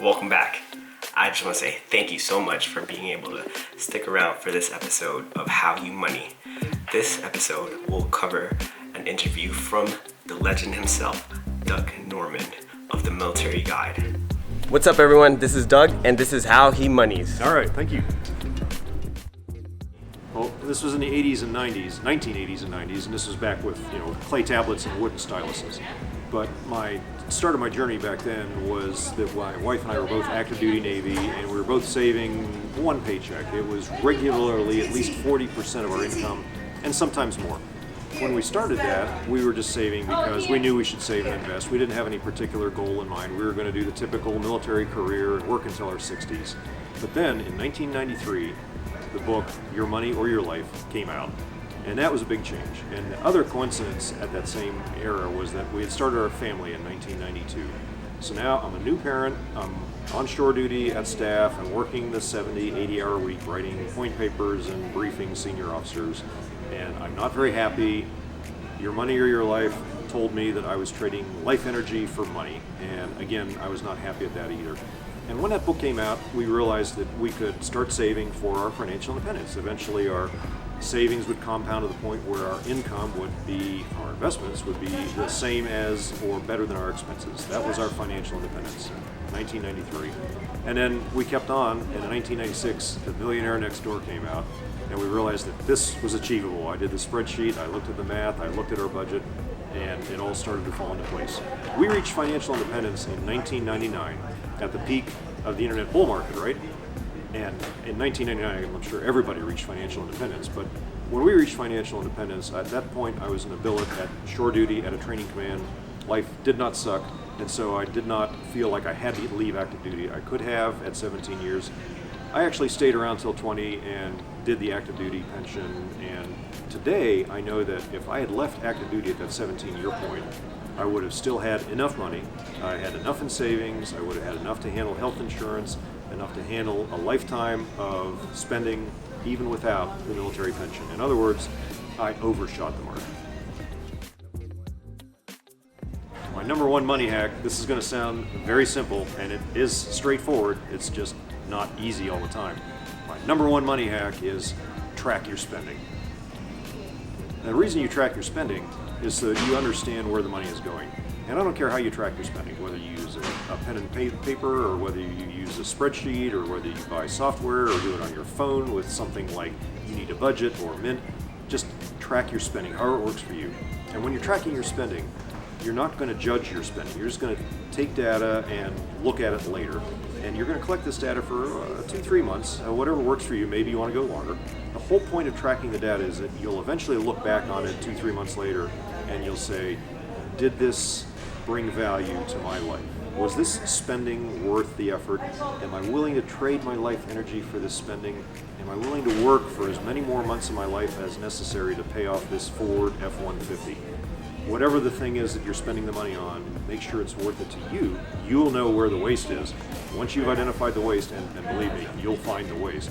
welcome back. I just want to say thank you so much for being able to stick around for this episode of How You Money. This episode will cover an interview from the legend himself, Doug Nordman of the Military Guide. What's up, everyone? This is Doug, and this is How He Moneys. All right, thank you. Well, this was in the 80s and 90s, 1980s and 90s, and this was back with, clay tablets and wooden styluses. But my start of my journey back then was that my wife and I were both active duty Navy, and we were both saving one paycheck. It was regularly at least 40% of our income, and sometimes more. When we started that, we were just saving because we knew we should save and invest. We didn't have any particular goal in mind. We were going to do the typical military career and work until our 60s. But then, in 1993, the book Your Money or Your Life came out, and that was a big change. And the other coincidence at that same era was that we had started our family in 1992. So now I'm a new parent, I'm on shore duty at staff, I'm working the 70, 80-hour week writing point papers and briefing senior officers, and I'm not very happy. Your Money or Your Life told me that I was trading life energy for money, and again, I was not happy at that either. And when that book came out, we realized that we could start saving for our financial independence. Eventually, our savings would compound to the point where our income would be, our investments would be the same as or better than our expenses. That was our financial independence, 1993. And then we kept on, and in 1996, The Millionaire Next Door came out, and we realized that this was achievable. I did the spreadsheet, I looked at the math, I looked at our budget, and it all started to fall into place. We reached financial independence in 1999 at the peak of the internet bull market, right? And in 1999, I'm sure everybody reached financial independence, but when we reached financial independence, at that point I was in a billet at shore duty at a training command. Life did not suck, and so I did not feel like I had to leave active duty. I could have at 17 years. I actually stayed around till 20 and did the active duty pension, and today I know that if I had left active duty at that 17-year point, I would have still had enough money. I had enough in savings. I would have had enough to handle health insurance, enough to handle a lifetime of spending even without the military pension. In other words, I overshot the mark. My number one money hack, this is going to sound very simple, and it is straightforward. It's just not easy all the time. My number one money hack is track your spending. And the reason you track your spending is so that you understand where the money is going. And I don't care how you track your spending, whether you use a pen and paper, or whether you use a spreadsheet, or whether you buy software, or do it on your phone with something like You Need a Budget or Mint. Just track your spending, however it works for you. And when you're tracking your spending, you're not going to judge your spending. You're just going to take data and look at it later. And you're going to collect this data for 2-3 months, whatever works for you. Maybe you want to go longer. The whole point of tracking the data is that you'll eventually look back on it 2-3 months later, and you'll say, did this bring value to my life? Was this spending worth the effort? Am I willing to trade my life energy for this spending? Am I willing to work for as many more months of my life as necessary to pay off this Ford F-150? Whatever the thing is that you're spending the money on, make sure it's worth it to you. You'll know where the waste is. Once you've identified the waste, and believe me, you'll find the waste.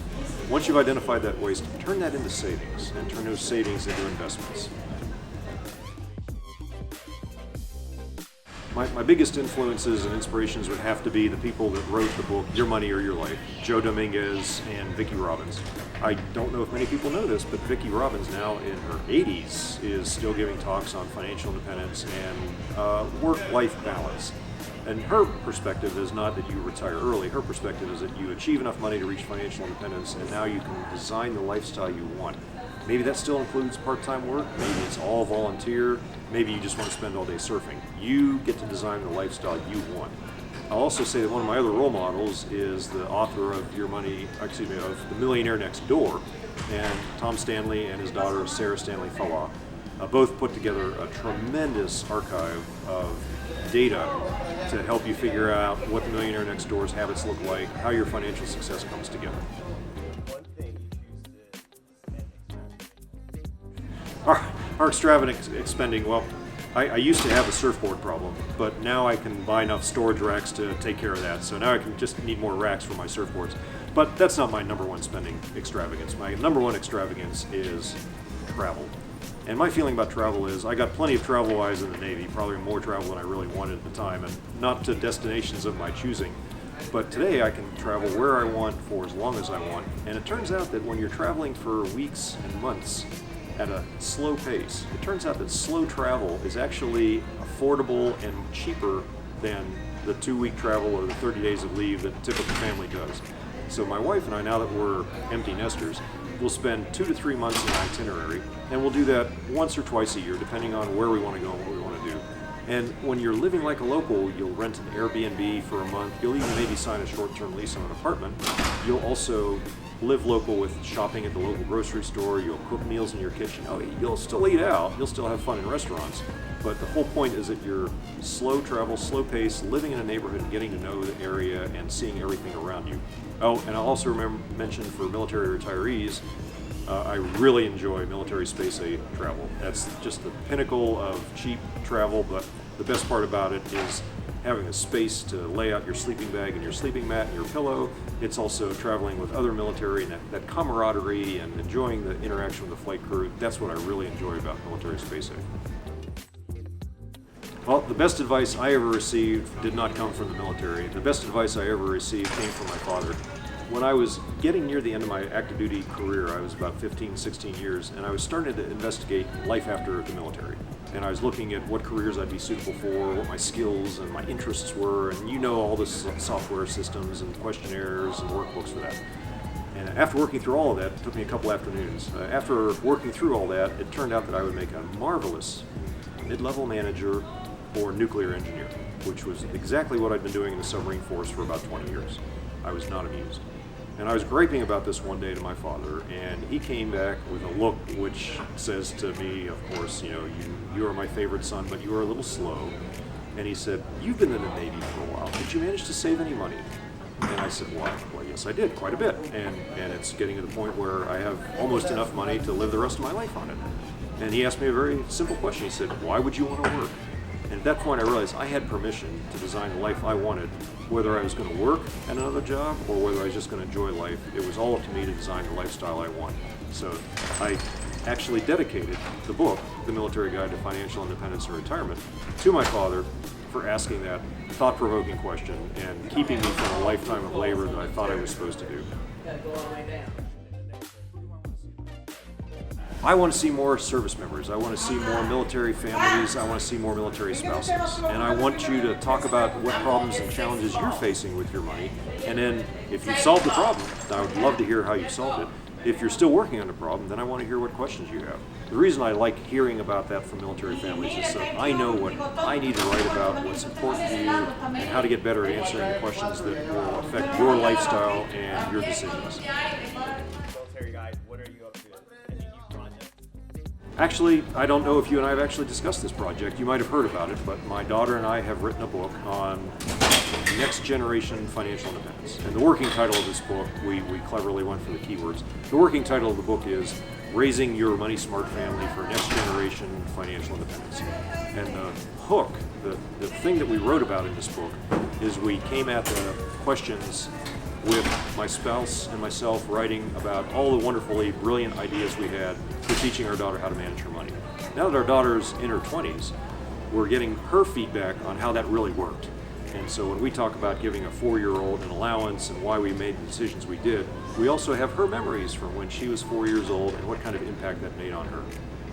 Once you've identified that waste, turn that into savings, and turn those savings into investments. My biggest influences and inspirations would have to be the people that wrote the book Your Money or Your Life, Joe Dominguez and Vicki Robbins. I don't know if many people know this, but Vicki Robbins, now in her 80s, is still giving talks on financial independence and work-life balance. And her perspective is not that you retire early. Her perspective is that you achieve enough money to reach financial independence, and now you can design the lifestyle you want. Maybe that still includes part-time work. Maybe it's all volunteer. Maybe you just want to spend all day surfing. You get to design the lifestyle you want. I'll also say that one of my other role models is the author of of The Millionaire Next Door, and Tom Stanley and his daughter Sarah Stanley Falah both put together a tremendous archive of data to help you figure out what The Millionaire Next Door's habits look like, how your financial success comes together. Our extravagant spending, well, I used to have a surfboard problem, but now I can buy enough storage racks to take care of that. So now I can just need more racks for my surfboards. But that's not my number one spending extravagance. My number one extravagance is travel. And my feeling about travel is I got plenty of travel-wise in the Navy, probably more travel than I really wanted at the time, and not to destinations of my choosing. But today I can travel where I want for as long as I want. And it turns out that when you're traveling for weeks and months at a slow pace, it turns out that slow travel is actually affordable and cheaper than the 2-week travel or the 30 days of leave that a typical family does. So my wife and I, now that we're empty nesters, we'll spend 2 to 3 months in an itinerary, and we'll do that once or twice a year, depending on where we want to go and what we want to do. And when you're living like a local, you'll rent an Airbnb for a month. You'll even maybe sign a short-term lease on an apartment. You'll also live local with shopping at the local grocery store. You'll cook meals in your kitchen. Oh, you'll still eat out. You'll still have fun in restaurants. But the whole point is that you're slow travel, slow pace, living in a neighborhood and getting to know the area and seeing everything around you. Oh, and I'll also mention for military retirees, I really enjoy military space aid travel. That's just the pinnacle of cheap travel, but the best part about it is having a space to lay out your sleeping bag and your sleeping mat and your pillow. It's also traveling with other military and that camaraderie and enjoying the interaction with the flight crew. That's what I really enjoy about military space aid. Well, the best advice I ever received did not come from the military. The best advice I ever received came from my father. When I was getting near the end of my active duty career, I was about 15, 16 years, and I was starting to investigate life after the military. And I was looking at what careers I'd be suitable for, what my skills and my interests were, and you know all the software systems and questionnaires and workbooks for that. And after working through all of that, it took me a couple afternoons. After working through all that, it turned out that I would make a marvelous mid-level manager or nuclear engineer, which was exactly what I'd been doing in the submarine force for about 20 years. I was not amused. And I was griping about this one day to my father, and he came back with a look which says to me, of course, you are my favorite son, but you are a little slow. And he said, "You've been in the Navy for a while. Did you manage to save any money?" And I said, well, yes, I did, quite a bit. And it's getting to the point where I have almost enough money to live the rest of my life on it. And he asked me a very simple question. He said, "Why would you want to work?" And at that point I realized I had permission to design the life I wanted, whether I was going to work at another job or whether I was just going to enjoy life. It was all up to me to design the lifestyle I want. So I actually dedicated the book, The Military Guide to Financial Independence and Retirement, to my father for asking that thought-provoking question and keeping me from a lifetime of labor that I thought I was supposed to do. I want to see more service members. I want to see more military families. I want to see more military spouses. And I want you to talk about what problems and challenges you're facing with your money. And then if you've solved the problem, I would love to hear how you solved it. If you're still working on the problem, then I want to hear what questions you have. The reason I like hearing about that from military families is so I know what I need to write about, what's important to you, and how to get better at answering the questions that will affect your lifestyle and your decisions. Military guide, what are you up to? Any new projects? Actually, I don't know if you and I have actually discussed this project. You might have heard about it, but my daughter and I have written a book on next generation financial independence. And the working title of this book, we cleverly went for the keywords. The working title of the book is Raising Your Money Smart Family for Next Generation Financial Independence. And the hook, the thing that we wrote about in this book, is we came at the questions with my spouse and myself writing about all the wonderfully brilliant ideas we had for teaching our daughter how to manage her money. Now that our daughter's in her 20s, we're getting her feedback on how that really worked. And so when we talk about giving a 4-year-old an allowance and why we made the decisions we did, we also have her memories from when she was 4 years old and what kind of impact that made on her.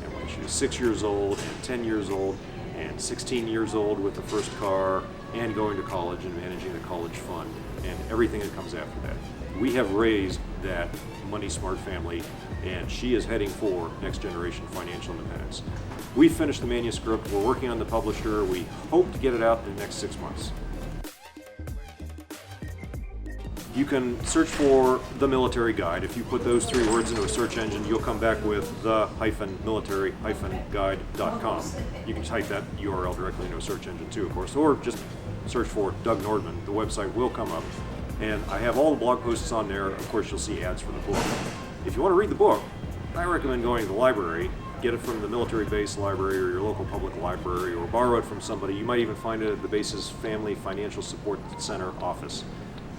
And when she was 6 years old and 10 years old and 16 years old with the first car and going to college and managing the college fund and everything that comes after that. We have raised that money smart family, and she is heading for next generation financial independence. We finished the manuscript, we're working on the publisher, we hope to get it out in the next 6 months. You can search for The Military Guide. If you put those 3 words into a search engine, you'll come back with the-military-guide.com. You can type that URL directly into a search engine too, of course, or just search for Doug Nordman. The website will come up. And I have all the blog posts on there. Of course, you'll see ads for the book. If you want to read the book, I recommend going to the library. Get it from the military base library or your local public library, or borrow it from somebody. You might even find it at the base's Family Financial Support Center office.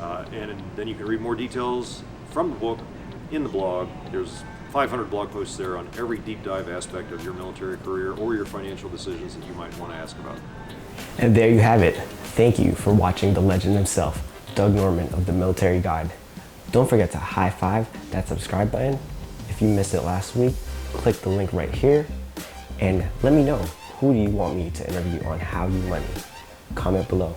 And then you can read more details from the book in the blog. There's 500 blog posts there on every deep dive aspect of your military career or your financial decisions that you might want to ask about. And there you have it. Thank you for watching the legend himself, Doug Nordman of the Military Guide. Don't forget to high five that subscribe button. If you missed it last week, click the link right here and let me know, who do you want me to interview on How You Money? Comment below.